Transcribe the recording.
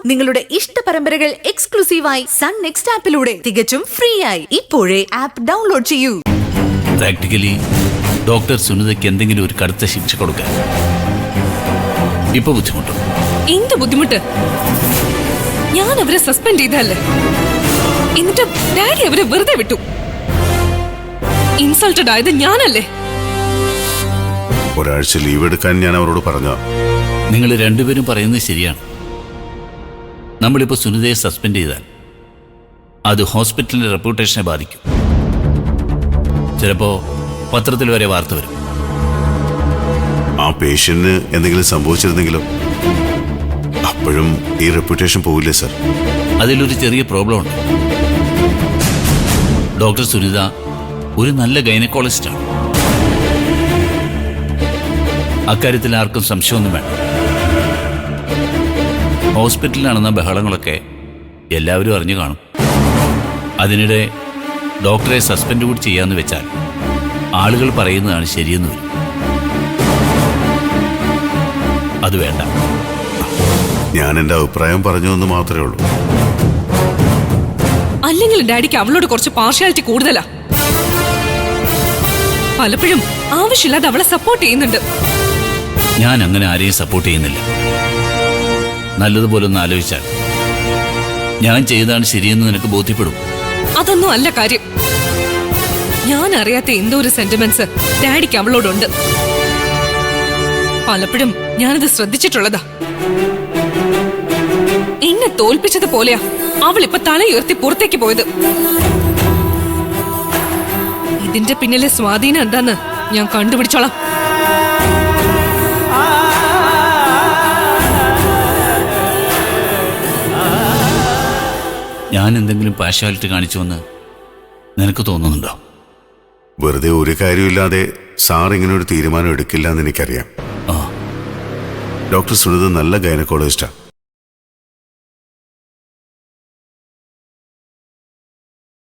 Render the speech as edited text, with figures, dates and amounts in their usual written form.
നിങ്ങളുടെ ഇഷ്ട പരമ്പരകൾ എക്സ്ക്ലൂസീവായി സൺ നെക്സ്റ്റ് ആപ്പിലൂടെ തികച്ചും ഫ്രീ ആയി ഇപ്പോഴേ ആപ്പ് ഡൗൺലോഡ് ചെയ്യൂ. പ്രാക്ടിക്കലി ഡോക്ടർ സുനിതയ്ക്ക് എന്തെങ്കിലും ഒരു കടുത്ത ശിക്ഷ കൊടുക്കാൻ ഇപ്പൊ ബുദ്ധിമുട്ടോ? എന്ത് ബുദ്ധിമുട്ട്? ഞാൻ അവരെ സസ്പെൻഡ് ചെയ്തല്ലേ, എന്നിട്ട് ഡാഡി അവരെ വെറുതെ വിട്ടു. ഇൻസൾട്ടഡ് ആയത് ഞാനല്ലേ? ഒരാഴ്ച ലീവ് എടുക്കാൻ ഞാൻ അവരോട് പറഞ്ഞു. നിങ്ങൾ രണ്ടുപേരും പറയുന്നത് ശരിയാണ്. നമ്മളിപ്പോ സുനിതയെ സസ്പെൻഡ് ചെയ്താൽ അത് ഹോസ്പിറ്റലിന്റെ റെപ്യൂട്ടേഷനെ ബാധിക്കും. ചിലപ്പോ പത്രത്തിൽ വരെ വാർത്ത വരും. ആ പേഷ്യന്റിന് എന്തെങ്കിലും സംഭവിച്ചിരുന്നെങ്കിലോ? അപ്പോഴും ഈ റെപ്യൂട്ടേഷൻ പോകില്ലേ സർ? അതിലൊരു ചെറിയ പ്രോബ്ലം ഉണ്ട്. ഡോക്ടർ സുനിത ഒരു നല്ല ഗൈനക്കോളജിസ്റ്റാണ്. അക്കാര്യത്തിൽ ആർക്കും സംശയമൊന്നും വേണ്ട. ഹോസ്പിറ്റലിൽ നടന്ന ബഹളങ്ങളൊക്കെ എല്ലാവരും അറിഞ്ഞു കാണും. അതിനിടെ ഡോക്ടറെ സസ്പെൻഡ് കൂടി ചെയ്യാന്ന് വെച്ചാൽ ആളുകൾ പറയുന്നതാണ് ശരിയെന്ന് വരും. അത് വേണ്ട. ഞാൻ എന്റെ അഭിപ്രായം പറഞ്ഞു എന്ന് മാത്രമേ ഉള്ളൂ. അല്ലെങ്കിൽ ഡാഡിക്ക് അവളോട് കുറച്ച് പാർഷ്യാലിറ്റി കൂടുതലാ. പലപ്പോഴും ആവശ്യമില്ലാതെ അവളെ സപ്പോർട്ട് ചെയ്യുന്നുണ്ട്. ഞാൻ അങ്ങനെ ആരെയും സപ്പോർട്ട് ചെയ്യുന്നില്ല. നല്ലതുപോലെ ഒന്ന് ആലോചിച്ചാൽ ഞാൻ ചെയ്താണ് ശരിയെന്ന് നിനക്ക് ബോധ്യപ്പെടും. അതൊന്നും അല്ല കാര്യം. ഞാൻ അറിയാത്ത എന്തോ ഒരു സെന്റിമെന്റ്സ് ഡാഡിക്ക് അവളോടുണ്ട്. പലപ്പോഴും ഞാനത് ശ്രദ്ധിച്ചിട്ടുള്ളതാ. എന്നെ തോൽപ്പിച്ചതുപോലെയാ അവളിപ്പോ തലയുയർത്തി പുറത്തേക്ക് പോയത്. ഇതിന്റെ പിന്നിലെ സ്വാധീനം എന്താന്ന് ഞാൻ കണ്ടുപിടിച്ചോളാം. ഞാൻ എന്തെങ്കിലും പാർഷ്യാലിറ്റി കാണിച്ചുവെന്ന് നിനക്ക് തോന്നുന്നുണ്ടോ? വെറുതെ ഒരു കാര്യമില്ലാതെ സാർ ഇങ്ങനെ ഒരു തീരുമാനം എടുക്കില്ല എന്ന് എനിക്കറിയാം. ഡോക്ടർ സുനിത നല്ല ഗൈനക്കോളജിസ്റ്റാ.